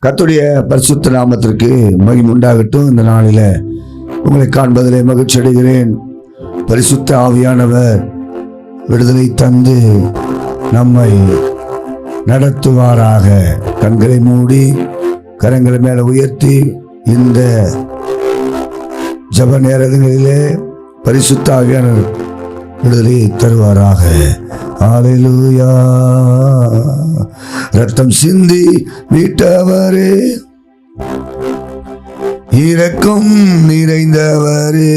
கர்த்தருடைய பரிசுத்த நாமத்திற்கு மகிமை உண்டாகட்டும். இந்த நாளில உங்களை காண்பதிலே மகிழ்ச்சி அடைகிறேன். பரிசுத்த ஆவியானவர் விடுதலை தந்து நம்மை நடத்துவாராக. கண்களை மூடி கரங்களை மேல உயர்த்தி இந்த ஜப நேரங்களிலே பரிசுத்த ஆவியானவர் விடுதலை தருவாராக. ஹல்லேலூயா. ரத்தம் சிந்தி மீட்டவரே, இரக்கம் நிறைந்தவரே,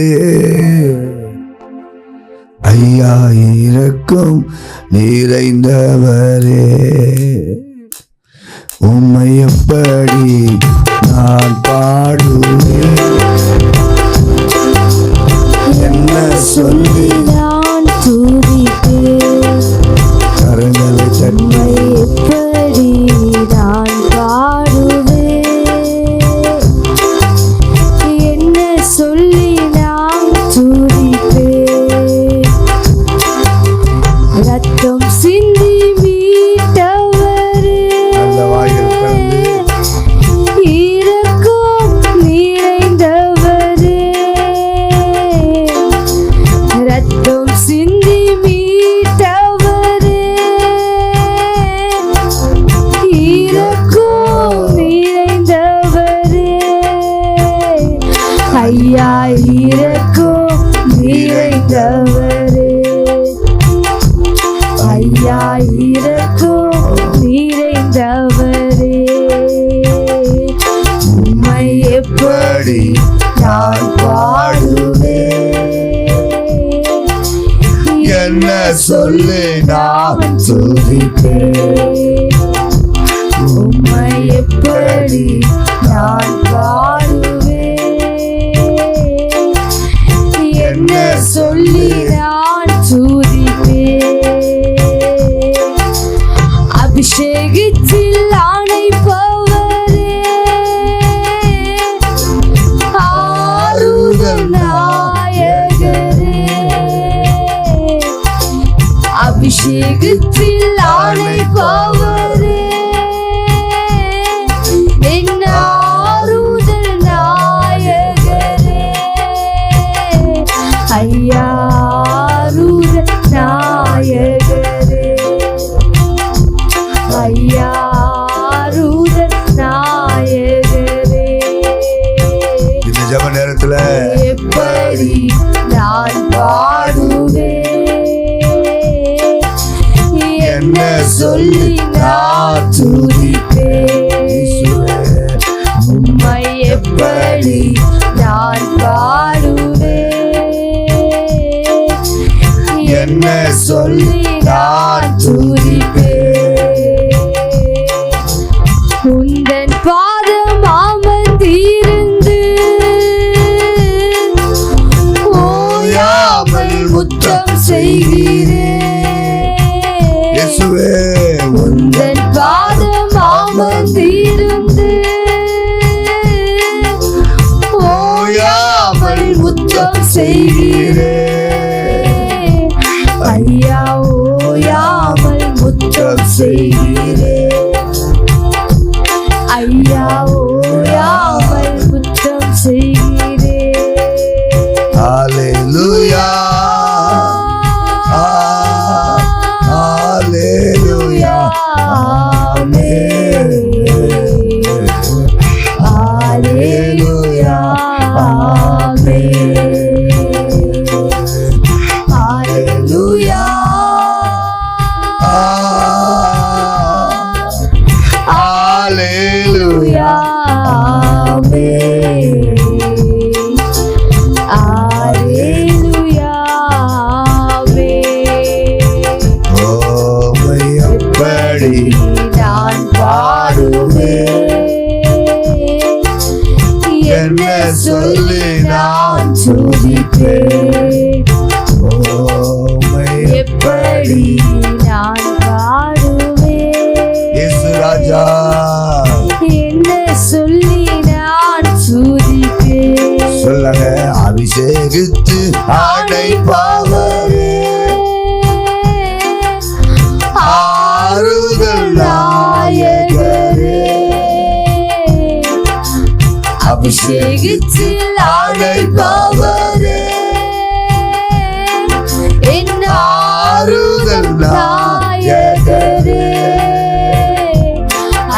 ஐயா இரக்கம் நிறைந்தவரே, உம்மை எப்படி நான் பாடுவேன், என்ன சொல்லி நான் துதிப்பேன், கரங்களை தட்டி எப்படி நான் பாடுவேன், என்ன சொல்லி நான் துதிப்பேன். ரத்தம் சிந்தி மீட்டவரே, நல்ல வாயில் கலந்து இரக்கம் நிறைந்தவரே, ரத்தம் சிந்தி மீட்டவரே, இரக்கம் நிறைந்தவரே, ஐயா இரக்கம் நிறைந்தவரே, ஐயா இரக்கம் நிறைந்தவரே, உம்மை எப்படி நான் பாடுவேன், என்ன சொல்லி நான் துதிப்பேன், உம்மை எப்படி நான் பாடுவேன், என்ன சொல்லி நான் துதிப்பேன். அபிஷேகத்தில் அணைப்பவரே, ஆறுதல் நாயகரே, அபிஷேகத்தில் அணைப்பவரே, என் ஆறுதல் நாயகரே, ஐயா ஆறுதல் நாயகரே, ஐயா ஆறுதல் நாயகரே, இந்த ஜப நேரத்துல எப்படி நான் பாடுவேன், என்ன சொல்லி நான் துதிப்பேன், உம்மை எப்படி நான் பாடுவேன், என்ன சொல்லி நான் துதிப்பேன். உந்தன் பாதம் அமர்ந்திருந்து ஓயாமல் முத்தம் செய்கிறேன், இயேசுவே உந்தன் பாதம் அமர்ந்திருந்து ஓயாமல் முத்தம் செய்கிறேன், ஐயா ஓயாமல் முத்தம் செய்கிறேன், ஐயா ஓயாமல் முத்தம் செய்கிறேன். ஹல்லேலூயா. ஹல்லேலூயா. ஆமென். ஹல்லேலூயா. ஆமென். ஹல்லேலூயா. ஹல்லேலூயா. ஆமென். ஹல்லேலூயா. ஆமென். உம்மை எப்படி நான் பாடுவேன், என்ன சொல்லி நான் துதிப்பேன், உம்மை எப்படி நான் பாடுவேன், இயேசு ராஜா என்ன சொல்லி நான் துதிப்பேன். சொல்லுங்க. அபிஷேகித்து அடைப்பவரே, ஆறுதல் நாயகரே, அபிஷேகித்து அழைப்பவரே என் ஆறுதல் நாயகரே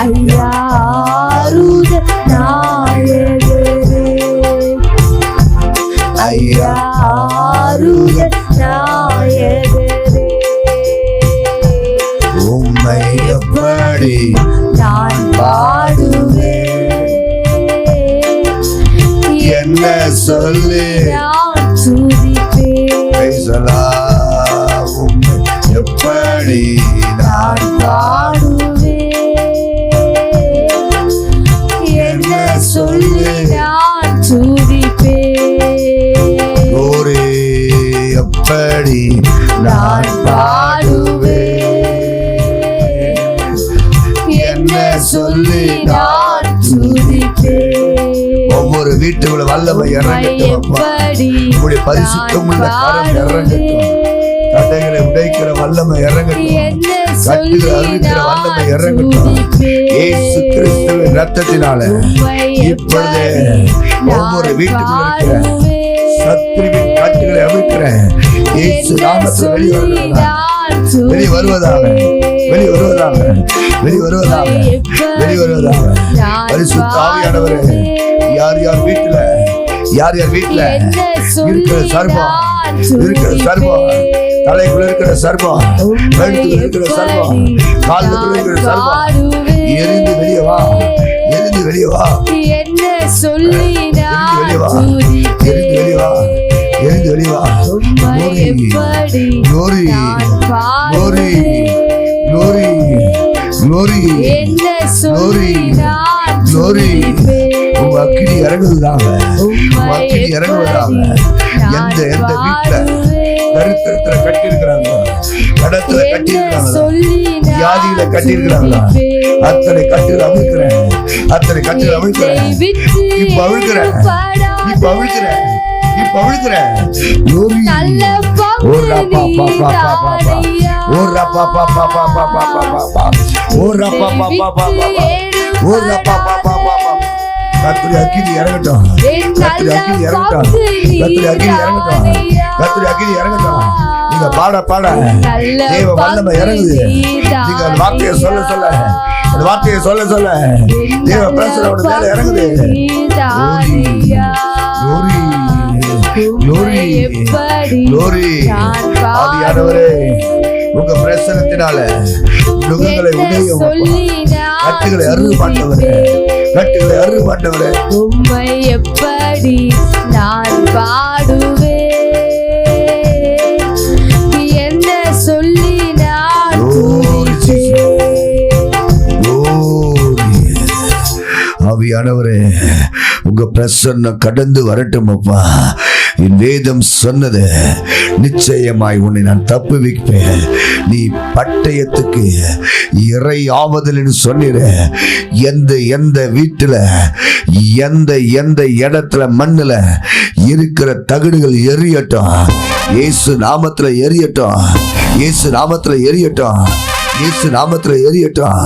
ஐயா ஆறுதல் நாயகரே ஐயா ஆறுதல் நாயகரே உம்மை எப்படி நான் பாடுவேன் என்ன சொல்லி நான் துதிப்பேன் பேசலாம். உம்மை எப்படி நான் பாடுவேன் என்ன சொல்லி நான் துதிப்பேன் ஒரு எப்படி நான் பாடுவேன் என்ன சொல்லி நான் துதிப்பேன் ஒவ்வொரு வீட்டுக்குள்ள வல்லமை இறங்கட்டும் அப்பா. உம்முடைய பரிசுத்தமுள்ள கரம் இறங்கட்டும். தடைகளை உடைக்கிற வல்லமை இறங்கட்டும். கட்டுகளை அறுக்கிற வல்லமை இறங்கட்டும். இயேசு கிறிஸ்துவின் ரத்தத்தினால இப்பொழுதே ஒவ்வொரு வீட்டுக்குள்ள இருக்கிற சத்துருவின் கட்டுகளை அவிழ்க்கிறேன். இயேசு நாமத்தில் வெளியே வருவதாக பரிசுத்த ஆவியானவரே, யார் யார் வீட்டுல இருக்கிற சர்பம் தலைக்குள்ள இருக்கிற சர்பம், கழுத்துல இருக்கிற சர்பம், காலுக்குள்ள இருக்கிற சர்பம் எரிந்து வெளியே வா, எரிந்து வெளியே வா, என்ன சொல்லி எரிந்து வெளியே வா, எரிந்து வெளியே வா. Glory, glory, glory, glory, glory, glory. உங்க அக்கினி இறங்குவதாக, உங்க அக்கினி இறங்குவதாக. எந்த வீட்டுல தரித்திரத்துல கட்டி இருக்கிறாங்க, கடத்துல கட்டி இருக்கிறாங்க, வியாதியில கட்டி இருக்கிறாங்களா, அத்தனை கட்டுகள் அவிழ்க்கிறேன், அத்தனை கட்டுகள் அவிழ்க்கிறேன். இப்ப அவிழ்க்கிறேன், இப்ப அவிழ்க்கிறேன், இப்ப அவிழ்க்கிறேன். கர்த்தருடைய அக்கினி இறங்கட்டும், கர்த்தருடைய அக்கினி இறங்கட்டும், கர்த்தருடைய அக்கினி இறங்கட்டும், கர்த்தருடைய அக்கினி இறங்கட்டும். நீங்க பாட பாட தேவ வல்லமை இறங்குது. நீங்க அந்த வார்த்தையை சொல்ல சொல்ல, அந்த வார்த்தையை சொல்ல சொல்ல தேவ பிரசன்னோட மேல இறங்குது. Glory, glory, ஆவியானவரே, உங்க பிரசன்னத்தினால நுகங்களை உடையும், கட்டுகளை அருள் மாட்டவரே, கட்டுகளை அருள் மாட்டவரே. உம்மை எப்படி நான் பாடுவேன், என்ன சொல்லி நான் ஆவியானவரே, உங்க பிரசன்னம் கடந்து வரட்டும் அப்பா. என் வேதம் சொன்னது நிச்சயமாய் உன்னை நான் தப்புவிப்பேன். நீ பட்டயத்துக்கு இறை ஆவதில் என்று சொன்னிற. எந்த வீட்டுல எந்த இடத்துல மண்ணுல இருக்கிற தகடுகள் எரியட்டும், இயேசு நாமத்துல எரியட்டும், இயேசு நாமத்துல எரியட்டும், இயேசு நாமத்துல எரியட்டும்,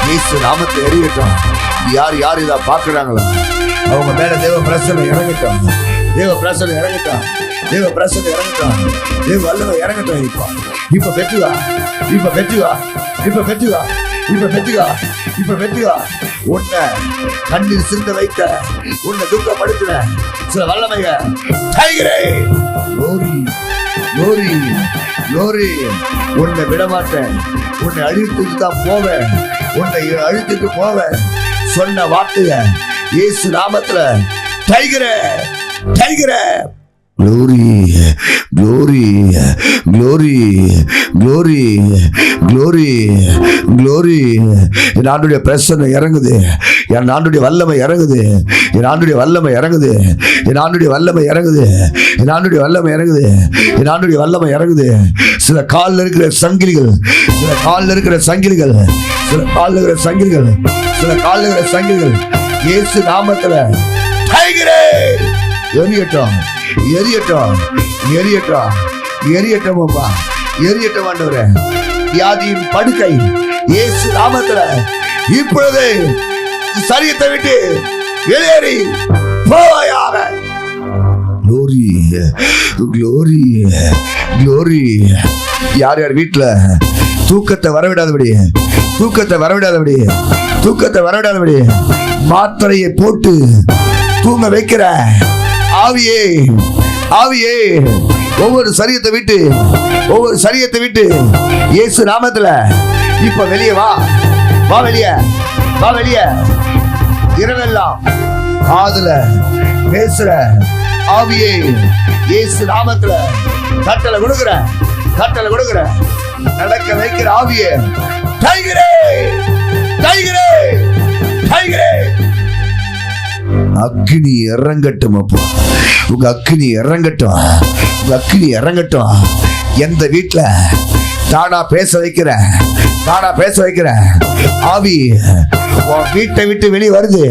இயேசு நாமத்துல எரியட்டும். யார் யார் இதை பாக்குறாங்களோ அவங்க மேல தேவ பிரசன்னம் இறங்கட்டும், தேவ பிரசன்னம் இறங்கட்டும், தேவ பிரசன்னம் இறங்கட்டும், தேவ வல்லமை இறங்கட்டும். இப்ப பெற்றுவா, இப்ப பெற்றுவா, இப்ப பெற்றுவா, இப்ப பெற்றுவா, இப்ப பெற்றுவா. உன்னை கண்ணீர் சிந்த வைத்த, உன்னை துக்கப்படுத்தின சில வல்லமைக லோரி லோரி உன்னை விடமாட்டேன், உன்னை அழித்துட்டு தான் போவேன், உன்னை அழித்துட்டு போவேன் சொன்ன வார்த்தைய இயேசு நாமத்துல Tigray Tigray. Glory, glory, glory, glory, glory, glory. என் ஆண்டுடைய பிரசன்னம் இறங்குது, என் ஆண்டுடைய வல்லமை இறங்குது, என் ஆண்டுடைய வல்லமை இறங்குது, என் ஆண்டுடைய வல்லமை இறங்குது, என் ஆண்டுடைய வல்லமை இறங்குது, என் ஆண்டுடைய வல்லமை இறங்குது. சில காலில் இருக்கிற சங்கிலிகள், சில காலில் இருக்கிற சங்கிலிகள், சில காலில் இருக்கிற சங்கிலிகள், சில காலில் இருக்கிற சங்கிலிகள் இயேசு நாமத்துல டைகரே எரியட்டும், எரியட்டும், எரியட்டும், எரியட்டும் அப்பா, எரியட்டும் ஆண்டவரே. வியாதியின் படுக்கை இயேசு நாமத்துல இப்பொழுது சரீரத்தை விட்டு வெளியேறி க்ளோரி க்ளோரி. யார் யார் வீட்டுல தூக்கத்தை வரவிடாதபடி மாத்திரையை போட்டு தூங்க வைக்கிற ஆவியே ஆவியே, ஒவ்வொரு சரியத்தை விட்டு இயேசு நாமத்துல இப்ப வெளியே வா வெளியே. இரவெல்லாம் காதுல பேசுற ஆவியே, இயேசு நாமத்துல கட்டளை கொடுக்கிற நடக்க வைக்கிற ஆவியே, டைகரே அக்னி இறங்கட்டும். அப்போ உங்க அக்னி இறங்கட்டும். எந்த வீட்டுல தானா பேச வைக்கிற ஆவி உன் வீட்டை விட்டு வெளியே வருது.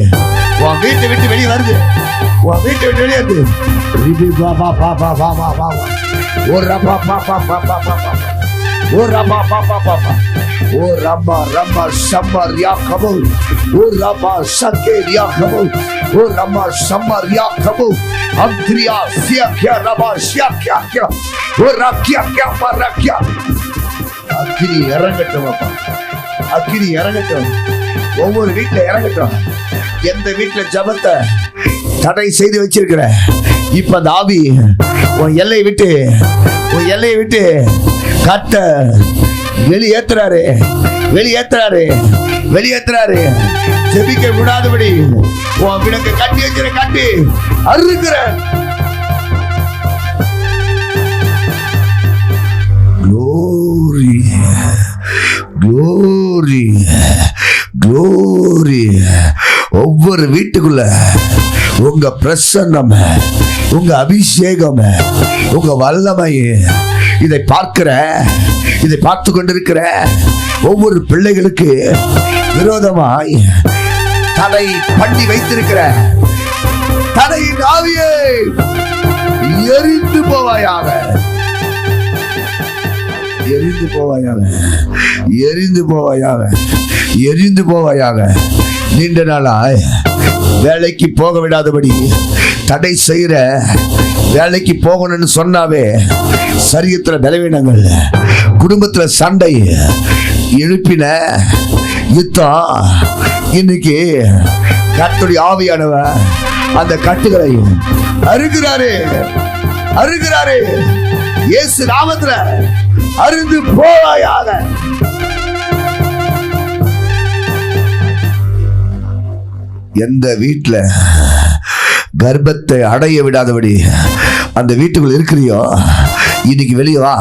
அக்கினி இறங்கட்டும். ஒவ்வொரு வீட்டுல இறங்கட்டும். எந்த வீட்டுல ஜபத்தை தடை செய்து வச்சிருக்கிற இப்ப அந்த ஆவி உன் எல்லையை விட்டு கட்ட வெளியேத்துறாரு. ஜெபிக்க விடாதபடி உன் விடங்க கட்டி அறுக்கிற. glory. ஒவ்வொரு வீட்டுக்குள்ள உங்க பிரசன்னம், உங்க அபிஷேகம், உங்க வல்லமை இதை பார்த்து கொண்டிருக்கிற ஒவ்வொரு பிள்ளைகளுக்கு விரோதமாய் தடை பண்ணி வைத்திருக்கிற தடையின் ஆவியை எரிந்து போவாயாக. நீண்ட நாளாய் வேலைக்கு போக விடாதபடி தடை செய்கிற, வேலைக்கு போகணும்னு சொன்னாவே சரீரத்துல பலவீனங்கள், குடும்பத்துல சண்டை எழுப்பின யுத்தம், இன்னைக்கு கர்த்தருடைய ஆவியானவர் அந்த கட்டுகளை அறுக்கிறாரு. இயேசு நாமத்துல அருந்து போவாயாக. எந்த வீட்டுல கர்ப்பத்தை அடைய விடாதபடி அந்த வீட்டுக்குள்ள இருக்கிறியோ, இன்னைக்கு வெளியே வா.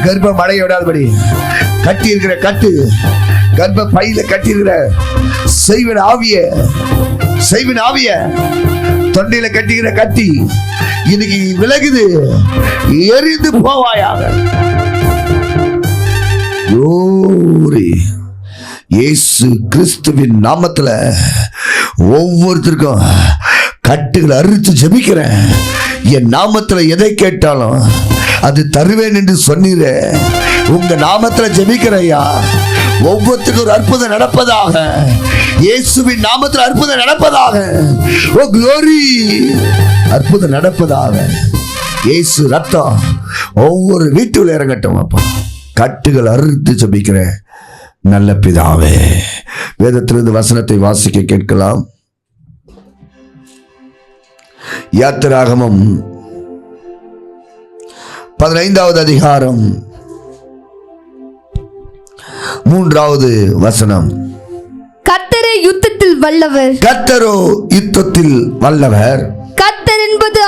கர்ப்பம் அடைய விடாதபடி கட்டி இருக்கிற கர்ப்ப பையில கட்டி இருக்கிற செய்வன ஆவிய தொண்டையில கட்டிக்கிற கட்டி இன்னைக்கு விலகுது, எரிந்து போவாயாக. இயேசு கிறிஸ்துவின் நாமத்துல ஒவ்வொருத்தருக்கும் கட்டுகளை அறுத்து ஜெபிக்கிறேன். என் நாமத்துல எதை கேட்டாலும் அது தருவேன் என்று சொன்னீர. உங்க நாமத்துல ஜெபிக்கிறையா, ஒவ்வொருத்தருக்கும் ஒரு அற்புதம் நடப்பதாக. இயேசுவின் நாமத்தில் அற்புதம் நடப்பதாக. ஓ க்ளோரி, அற்புதம் நடப்பதாக. இயேசு ரத்தம் ஒவ்வொரு வீட்டுல இறங்கட்டும். அப்பா, கட்டுகள் அறுத்து ஜெபிக்கிறேன் நல்ல பிதாவே. வேதத்திலிருந்து வசனத்தை வாசிக்க கேட்கலாம். யாத்திராகமம் 15வது அதிகாரம் 3வது வசனம். கர்த்தரே யுத்தத்தில் வல்லவர். கர்த்தரோ யுத்தத்தில் வல்லவர். கர்த்தர் என்பது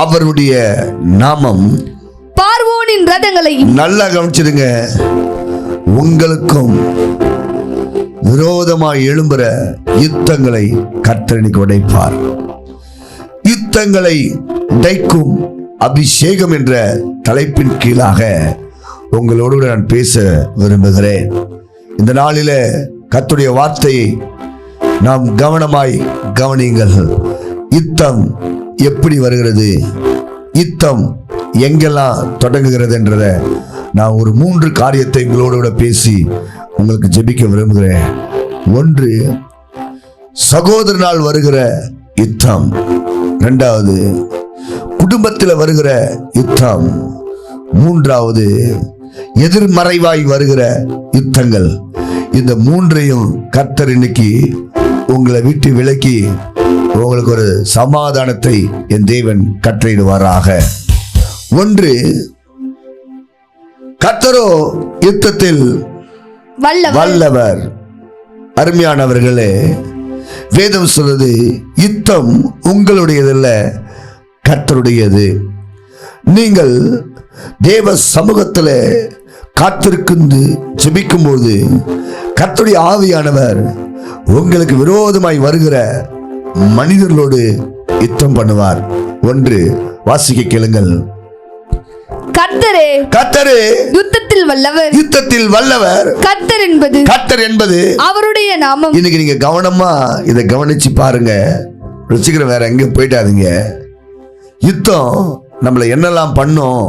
அவருடைய நாமம். பார்வோனின் ரதங்களையும். நல்லா கவனிச்சிடுங்க. உங்களுக்கும் விரோதமாய் எழும்புற யுத்தங்களை கர்த்தர் உடைப்பார். யுத்தங்களை உடைக்கும் அபிஷேகம் என்ற தலைப்பின் கீழாக உங்களோடு நான் பேச விரும்புகிறேன். இந்த நாளில கர்த்தருடைய வார்த்தையை நாம் கவனமாய் கவனியுங்கள். யுத்தம் எப்படி வருகிறது, யுத்தம் எங்கெல்லாம் தொடங்குகிறது என்றத நான் ஒரு 3 காரியத்தை உங்களோட கூட பேசி உங்களுக்கு ஜெபிக்க விரும்புகிறேன். 1, சகோதரனால் வருகிற யுத்தம். 2வது, குடும்பத்தில் வருகிற யுத்தம். 3வது, எதிர்மறைவாய் வருகிற யுத்தங்கள். இந்த 3ஐயும் கர்த்தர் இன்னைக்கு உங்களை விட்டு விலக்கி உங்களுக்கு ஒரு சமாதானத்தை என் தேவன் கட்டளையிடுவாராக. 1, கர்த்தரோ யுத்தத்தில் வல்லவர். அருமையானவர்களே, வேதம் சொல்றது யுத்தம் உங்களுடையதல்ல, கர்த்தருடையது. நீங்கள் தேவ சமூகத்தில் காத்திருந்து ஜெபிக்கும் போது கர்த்தருடைய ஆவியானவர் உங்களுக்கு விரோதமாய் வருகிற மனிதர்களோடு யுத்தம் பண்ணுவார். 1 வாசிக்க கேளுங்கள். கர்த்தரே யுத்தத்தில் வல்லவர். கர்த்தர் என்பது அவருடைய நாமம். இன்னைக்கு நீங்க கவனமா இதை கவனிச்சு பாருங்க. ருசிக்கிற வேற எங்க போயிட்டாதீங்க. யுத்தம் நம்மளை என்னெல்லாம் பண்ணும்,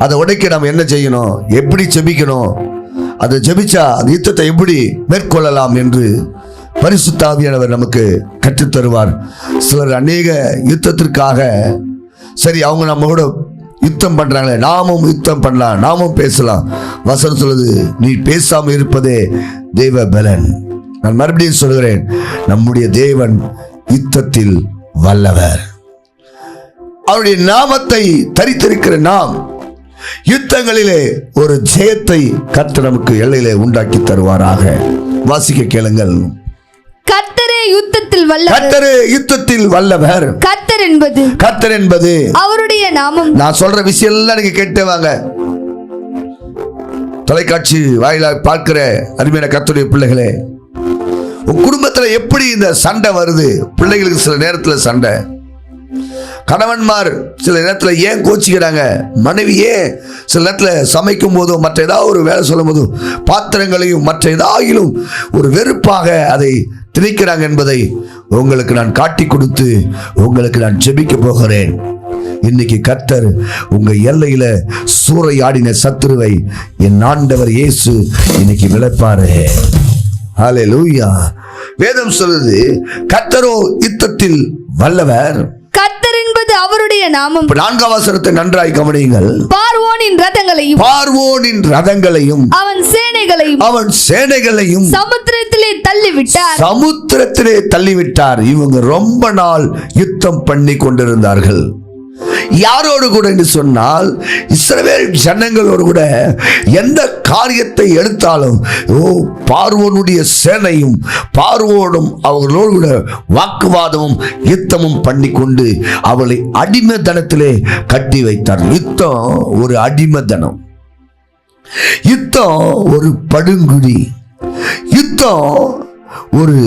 அதை உடைக்க நம்ம என்ன செய்யணும், எப்படி ஜெபிக்கணும், அதை ஜெபிச்சா அந்த யுத்தத்தை எப்படி மேற்கொள்ளலாம் என்று பரிசுத்த ஆவியானவர் நமக்கு கற்றுத் தருவார். சிலர் அநேக யுத்தத்திற்காக சரி அவங்க நம்ம கூட யுத்தம் பண்றாங்களே, நாமும் யுத்தம் பண்ணலாம், நாமும் பேசலாம். வசனம் சொல்லுது, நீ பேசாம இருப்பதே தேவ பலன். நான் மறுபடியும் சொல்கிறேன், நம்முடைய தேவன் யுத்தத்தில் வல்லவர். அவருடைய நாமத்தை தரித்திருக்கிற நாம் யுத்தங்களிலே ஒரு ஜெயத்தை கர்த்தர் நமக்கு எல்லையிலே உண்டாக்கி தருவாராக. வாசிக்க கேளுங்கள். கர்த்தரே யுத்தத்தில் வல்லவர். கர்த்தர் என்பது அவருடைய நாமம். நான் சொல்ற விஷயம் எல்லாம் நீங்க கேட்டு வாங்க. தொலைக்காட்சி வாயிலாக பார்க்கிற அருமையான கர்த்தருடைய பிள்ளைகளே, உங்க குடும்பத்துல எப்படி இந்த சண்டை வருது? பிள்ளைகளுக்கு சில நேரத்துல சண்டை, கணவன்மார் சில நேரத்தில் ஏன் கோச்சிக்கிறாங்க, மனைவியே சில நேரத்தில் சமைக்கும் போதும் மற்ற ஏதாவது ஒரு வேலை சொல்லும் போதும் பாத்திரங்களையும் மற்ற ஏதாயிலும் ஒரு வெறுப்பாக அதை திணிக்கிறாங்க என்பதை உங்களுக்கு நான் காட்டி கொடுத்து உங்களுக்கு நான் ஜெபிக்க போகிறேன். இன்னைக்கு கர்த்தர் உங்க எல்லையில சூறையாடின சத்துருவை என் ஆண்டவர் இயேசு இன்னைக்கு விளைப்பாரு. ஹல்லேலூயா. வேதம் சொல்லுது, கர்த்தரோ யுத்தத்தில் வல்லவர். கர்த்தர் என்பது அவருடைய நாமம். 4ஆம் வசனத்தை நன்றாய் கவனியுங்கள். பார்வோனின் ரதங்களையும் அவன் சேனைகளையும் சமுத்திரத்திலே தள்ளிவிட்டார். இவங்க ரொம்ப நாள் யுத்தம் பண்ணி கொண்டிருந்தார்கள். யாரோடு கூட என்று சொன்னால் இஸ்ரவேல் ஜனங்களோடு கூட எந்த காரியத்தை எடுத்தாலும் பார்வோனுடைய சேனையும் பார்வோனும் அவர்களோடு கூட வாக்குவாதமும் யுத்தமும் பண்ணி கொண்டு அவளை அடிமைத்தனத்திலே கட்டி வைத்தார். யுத்தம் ஒரு அடிமைத்தனம், யுத்தம் ஒரு படுங்குடி, யுத்தம் ஒரு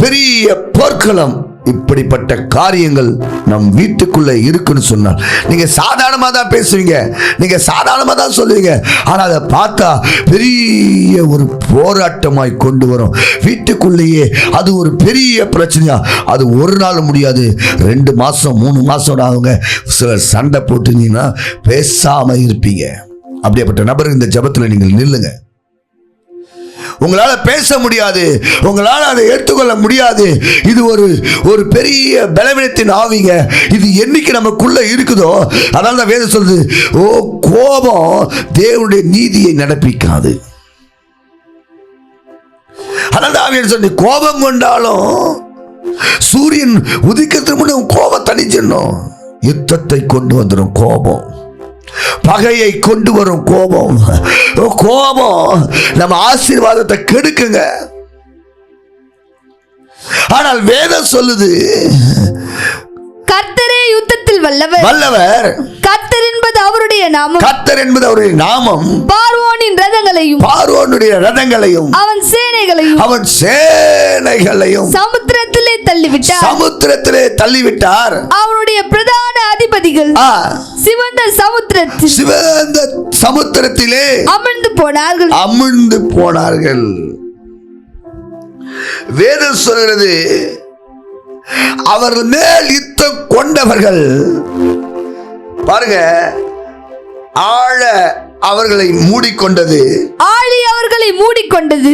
பெரிய போர்க்களம். இப்படிப்பட்ட காரியங்கள் நம் வீட்டுக்குள்ள இருக்குன்னு சொன்னால் நீங்க சாதாரணமா தான் பேசுவீங்க, நீங்க சாதாரணமா தான் சொல்லுவீங்க. ஆனா அதை பார்த்தா பெரிய ஒரு போராட்டமாய் கொண்டு வரும் வீட்டுக்குள்ளேயே. அது ஒரு பெரிய பிரச்சனையா. அது ஒரு நாள் முடியாது, 2 மாசம் 3 மாசம் ஆகுங்க. சிலர் சண்டை போட்டுனீங்கன்னா பேசாம இருப்பீங்க. அப்படியேப்பட்ட நபர் இந்த ஜெபத்துல நீங்கள் நில்லுங்க. உங்களால பேச முடியாது, உங்களால அதை எடுத்துக்கொள்ள முடியாது. இது ஒரு பெரிய பலவீனத்தின் ஆவிங்க. இது என்னைக்கு நமக்குள்ள இருக்குதோ அதனால தான் வேதம் சொல்லுது, கோபம் தேவனுடைய நீதியை நடப்பிக்காது. அதனால தான் சொல்லி, கோபம் கொண்டாலும் சூரியன் உதிக்கிறதுக்கு முன்னாடி கோபம் தணிச்சிடணும். யுத்தத்தை கொண்டு வந்துடும் கோபம், பகையை கொண்டு வரும் கோபம். கோபம் நம்ம ஆசீர்வாதத்தை கெடுக்குங்க. ஆனால் வேதம் சொல்லுது, கர்த்தரே யுத்தத்தில் வல்லவர். கர்த்தர் என்பது அவருடைய நாமம். பார்வோனின் ரதங்களையும் அவன் சேனைகளையும் சமுத்திரத்திலே தள்ளிவிட்டார். அவருடைய பிரதான அதிபதிகள் சிவந்த சமுத்திரத்திலே அமிழ்ந்து போனார்கள். வேதம் சொல்கிறது, அவர் மேல் யுத்தம் கொண்டவர்கள் பாருங்க, ஆழ அவர்களை மூடிக்கொண்டது, ஆழி அவர்களை மூடிக்கொண்டது.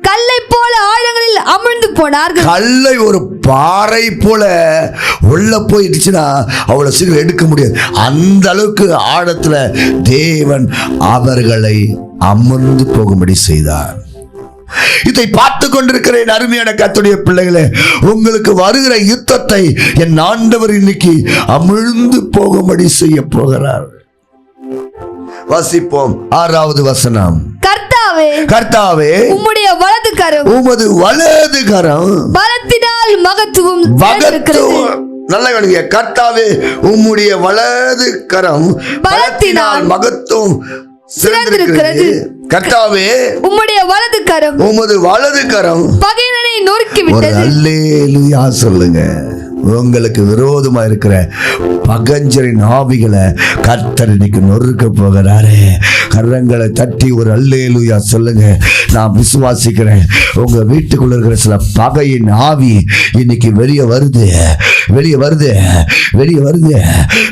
கல்லை போல ஆழங்களில் அமிழ்ந்து போனார்கள். கல்லை ஒரு பாறை போல உள்ள போயிடுச்சுன்னா அவ்வளவு சீக்கிரம் எடுக்க முடியாது. அந்த அளவுக்கு ஆழத்துல தேவன் அவர்களை அமர்ந்து போகும்படி செய்தார். இதை பார்த்து கொண்டிருக்கிற என் அருமையான கர்த்தருடைய பிள்ளைகளே, உங்களுக்கு வருகிற யுத்தத்தை என் ஆண்டவர் இன்னைக்கு அமிழ்ந்து போகும்படி செய்ய போகிறார். வாசிப்போம் 6வது வசனம். கர்த்தாவே உம்முடைய வலது கரம், உமது வலது கரம் பலத்தினால் மகத்துவம் இருக்கிறது. நல்ல கவனிங்க. கர்த்தாவே உம்முடைய வலது கரம் பலத்தினால் மகத்துவம் சிறந்திருக்கிறது. கர்த்தாவே உம்முடைய வலது கரம், உமது வலது கரம் பகைவனை நொறுக்கி விட்டது. அல்லேலூயா சொல்லுங்க. உங்களுக்கு விரோதமா இருக்கிற பகஞ்சரின் ஆவிகளை கர்த்தர் இன்னைக்கு நொறுக்க போகிறாரே. கரங்களை தட்டி ஒரு அல்லேலூயா சொல்லுங்க. நான் விசுவாசிக்கிறேன், உங்க வீட்டுக்குள்ள இருக்கிற சில பகையின் ஆவி இன்னைக்கு வெளியே வருது, வெளியே வருது, வெளியே வருது,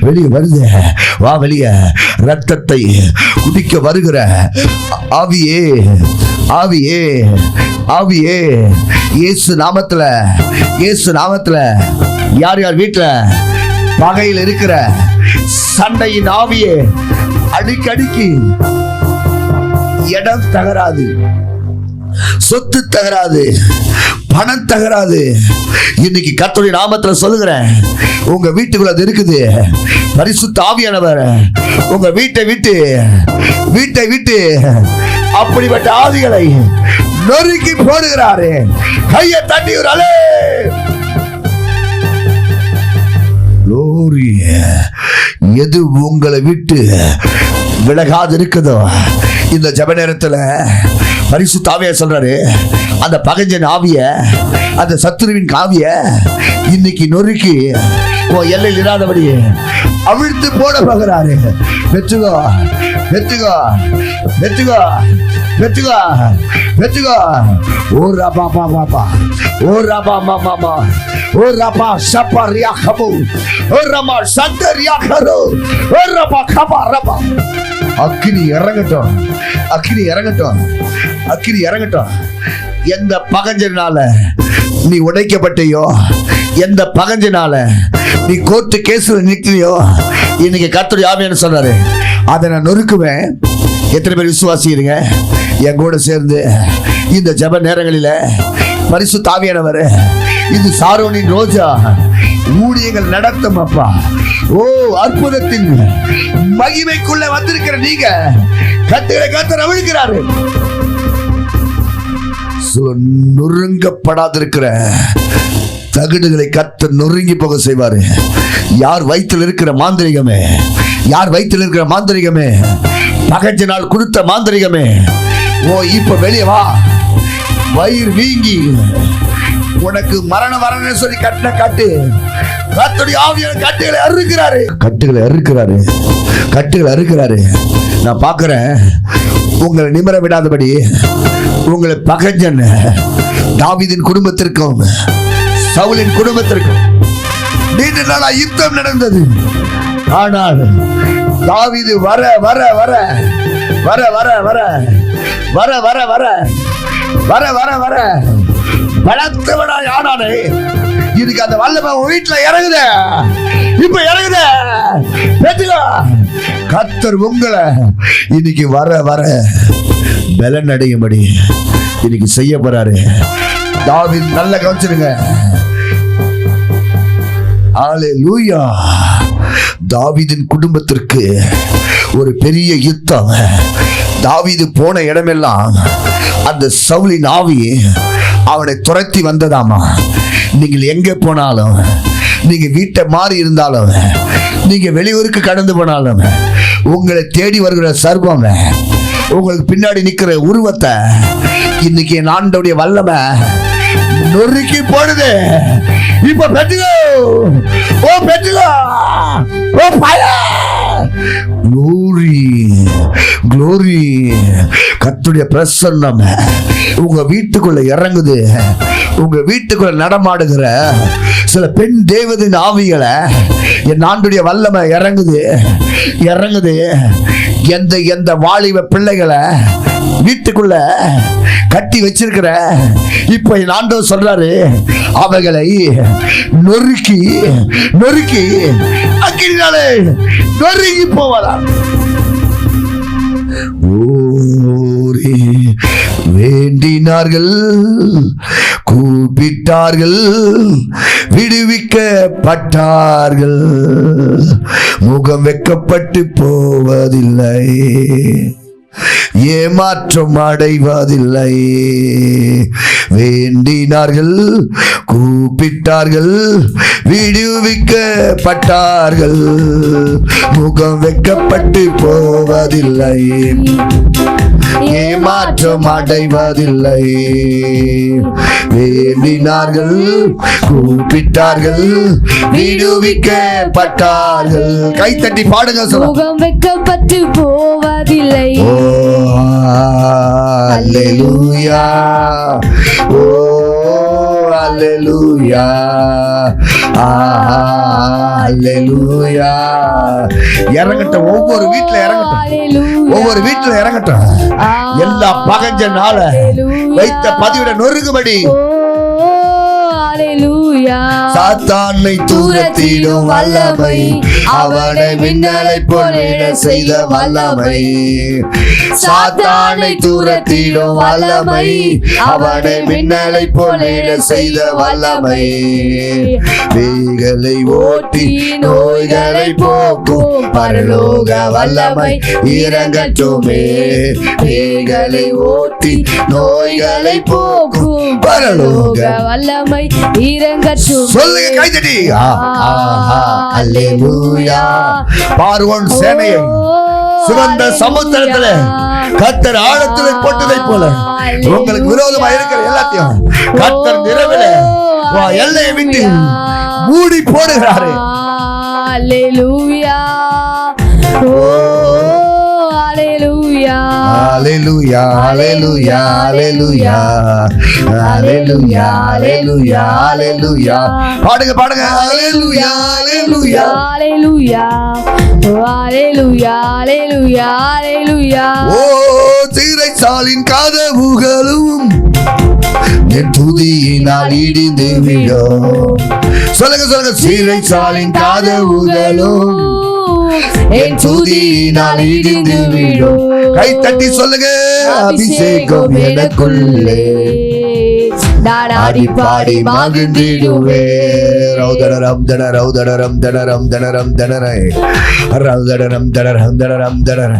வெளியே வருது. வா வெளியே. ரத்தத்தை குடிக்க வருகிற ஆவியே, ஆவியே, ஆவியே, இயேசு நாமத்துல, இயேசு நாமத்துல யார் யார் வீட்டுல பகையில் இருக்கிற சண்டையின் ஆவியே, அடிக்கடிக்கு இடம் தகராது, சொத்து தகராது, பணம் தகராது, இன்னைக்கு கர்த்தருடைய நாமத்துல சொல்லுகிறேன், உங்க வீட்டுக்குள்ள அது இருக்குது. பரிசுத்த ஆவியானவர் உங்க வீட்டை விட்டு, வீட்டை விட்டு அப்படிப்பட்ட ஆவிகளை நொறுக்கி போடுகிறாரு. கையை தட்டி ஒரு அலே. எது உங்களை விட்டு விலகாது இருக்குதோ இந்த ஜெப நேரத்துல பரிசுத்த ஆவியா சொல்றாரு, அந்த பகஞ்சன் ஆவிய, அந்த சத்துருவின் ஆவிய இன்னைக்கு நொறுக்கி எல்லையில் இராதபடி அவிழ்த்து போட போகிறாரு. வெற்றுகோ, வெற்றுகோ, வெற்றுகோ, வெற்றுகோ, வெற்றுகோ. ஓ ராபா பாபா, ஓ ராபா மாமா, ஓ ராபா சப்பா ரியா கபு, ஓ ராமா சந்த ரியா கரு, ஓ ராபா கபா ரபா. அக்கினி இறங்கட்டும், அக்கினி இறங்கட்டும், அக்கினி இறங்கட்டும். எந்த பகஞ்சனால நீ உடைக்கப்பட்டியோ, எந்த பகஞ்சனால நீ கோர்ட்டு கேஸ்ல நிற்கிறியோ, இன்னைக்கு கர்த்தருடைய ஆவியானவர் சொல்றாரு, அதை நான் நொறுக்குவேன். எத்தனை பேர் விசுவாசிக்கிறீங்க என் கூட சேர்ந்து இந்த ஜெப நேரங்களில? பரிசுத்த ஆவியானவர் இது சாரோனின் ரோஜா ஊழியங்கள் நடத்தும் அப்பா. ஓ அற்புதத்தின் மகிமைக்குள்ள வந்திருக்கிற நீங்க கட்டுகளை கர்த்தர் அவிழ்க்கிறாரு. நொறுங்கப்படாதிருக்கிற தகடுகளை கர்த்தர் நொறுங்கி போக செய்வாரு. யார் வயிற்றில் இருக்கிற மாந்திரிகமே, யார் வயிற்றில் இருக்கிற மாந்திரிகமே, பகஞ்சனால் கொடுத்த மாந்திரிகமே, ஓ இப்ப வெளியே வா. வயிறு வீங்கி உனக்கு மரணம் வரணும்னு சொல்லி கட்டின காட்டு கர்த்தருடைய ஆவியானவர் கட்டுகளை அறுக்கிறாரு, கட்டுகளை அறுக்கிறாரு, கட்டுகளை அறுக்கிறாரு. நான் பார்க்கிறேன், உங்களை நிமிர விடாதபடி உங்களை பகஞ்சன் தாவீதின் குடும்பத்திற்கும் சவுலின் குடும்பத்திற்கும் நீண்ட நாளா யுத்தம் நடந்தது. ஆனால் தாவீது வர வர வர வர வர வர வர வர வர வர வர வர பலத்தவனாய் ஆனானே. இதுக்கு அந்த வல்லமை வீட்டுல இறங்குத, இப்ப இறங்குத. கர்த்தர் உங்களை இன்னைக்கு வர வர பலன் அடையும்படி இன்னைக்கு செய்ய போறாரு. தாவீது நல்ல கவனிச்சிருங்க. அல்லேலூயா. தாவீதின் குடும்பத்திற்கு ஒரு பெரிய யுத்தம். தாவீது போன இடமெல்லாம் அந்த சவுலின் ஆவி அவனை துரத்தி வந்ததாமா. நீங்கள் எங்க போனாலும், நீங்க வீட்டை மாறி இருந்தாலும், நீங்க வெளியூருக்கு கடந்து போனாலும், உங்களை தேடி வருகிற சர்வம், உங்களுக்கு பின்னாடி நிக்கிற உருவத்தை இன்னைக்கு என் ஆண்டவருடைய வல்லமை நொறுக்கி போடுது. இப்ப பெற்றுக்கோ, ஓ பெற்றுக்கோ, ஓ பய. க்ளோரி. கர்த்தருடைய பிரசன்னம் உங்க வீட்டுக்குள்ள இறங்குது. உங்க வீட்டுக்குள்ள நடமாடுகிற சில பெண் தேவதையின் ஆவிகளை என் ஆண்டுடைய வல்லமை இறங்குது. எந்த வாலிப பிள்ளைகளை வீட்டுக்குள்ள கட்டி வச்சிருக்கிற, இப்ப என் ஆண்டவர் சொல்றாரு, அவைகளை நொறுக்கி அக்கினாலே நொறுங்கி போவதா. ஓரே வேண்டினார்கள், கூப்பிட்டார்கள், விடுவிக்கப்பட்டார்கள், முகம் வெக்கப்பட்டு போவதில்லை, ஏமாற்றம் அடைவதில்லை. வேண்டினார்கள், கூப்பிட்டார்கள், விடுவிக்கப்பட்டார்கள், முகம் வெக்கப்பட்டு போவதில்லை, ஏமாற்றம் அடைவதில்லை. வேண்டினார்கள், கூப்பிட்டார்கள், விடுவிக்கப்பட்டார்கள். கைத்தட்டி பாடுங்க. முகம் வெக்கப்பட்டு போவதில்லை. அல்லேலூயா, ஓ அல்லேலூயா, அல்லேலூயா. இறங்கட்டும், ஒவ்வொரு வீட்டுல இறங்கட்டும். எல்லா பகஞ்சனால வைத்த பதிவிட நொறுங்குபடி சாத்தானை தூரத்திடும் வல்லமை, அவனை மின்னலை போல செய்த வல்லமை. சாத்தானை தூரத்திடும் வல்லமை, அவனை மின்னலை போல செய்த வல்லமை. பேய்களை ஓட்டி நோய்களை போக்கும் பரலோக வல்லமை இறங்கட்டுமே. பேய்களை ஓட்டி நோய்களை போக்கும் பரலோக வல்லமை இறங்கட்டும். சொல்லுங்க கைதட்டி. அல்லேலூயா. பார்வோன் சேனையை சிவந்த சமுத்திரத்துல கர்த்தர் ஆழத்துல போட்டதை போல உங்களுக்கு விரோதமா இருக்கிற எல்லாத்தையும் கர்த்தர் இரவில எல்லையை விட்டு மூடி போடுகிறாரு. அல்லேலூயா, ஓ அல்லேலூயா, அல்லேலூயா, அல்லேலூயா, அல்லேலூயா, அல்லேலூயா, அல்லேலூயா, அல்லேலூயா. பாடுங்க பாடுங்க. அல்லேலூயா, அல்லேலூயா, அல்லேலூயா, அல்லேலூயா, அல்லேலூயா, அல்லேலூயா. ஓ சிறைச்சாலின் கதவுகளும் என் துதியினால் இடிந்து விடும். சொல்லுங்க. சிறைச்சாலின் கதவுகளும் என் துதியினால் இடிந்து விடும். கை தட்டி சொல்லுங்க. அபிஷேகம் எனக்குள்ளே நாடி பாடி மகிழ்ந்திடுவே. ரௌதடரம் தன ரௌதடரம் தனரம் தனரம் தனரை ரௌதடரம் தனரம் தனரம் தனர.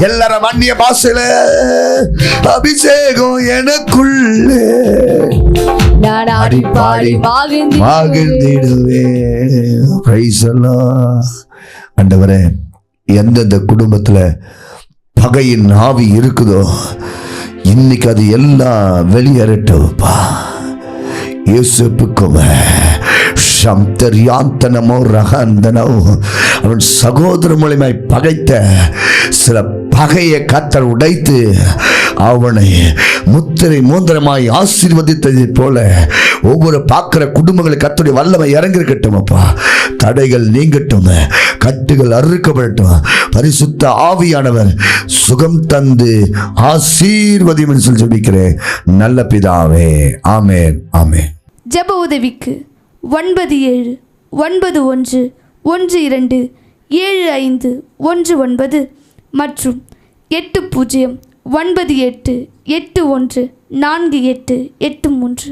எல்லாரும் அந்நிய பாஷையில அபிஷேகம் எனக்குள்ளே நாடி பாடி மகிழ்ந்திடுவே. Praise the Lord. ஆண்டவரே, எந்தெந்த குடும்பத்துல பகையின் ஆவி இருக்குதோ இன்னைக்கு அது எல்லாம் வெளியேறட்டும்ப்பா. யோசேப்புக்கும் அவன் சகோதர மூலமாய் பகைத்த சில பகையை கர்த்தர் உடைத்து அவனை முத்திரை மூந்திரமாய் ஆசீர்வதித்ததை போல ஒவ்வொரு பார்க்கிற குடும்பங்களை கர்த்தருடைய வல்லமை இறங்கிருக்கட்டும் அப்பா. தடைகள் நீங்கட்டும், கட்டுகள் அறுக்கப்படட்டும். பரிசுத்த ஆவியானவர் சுகம் தந்து ஆசீர்வதியும் என்று சொல்லி ஜெபிக்கிறேன் நல்ல பிதாவே. ஆமென், ஆமென். ஜெப உதவிக்கு 9711212519 மற்றும் 8098814883.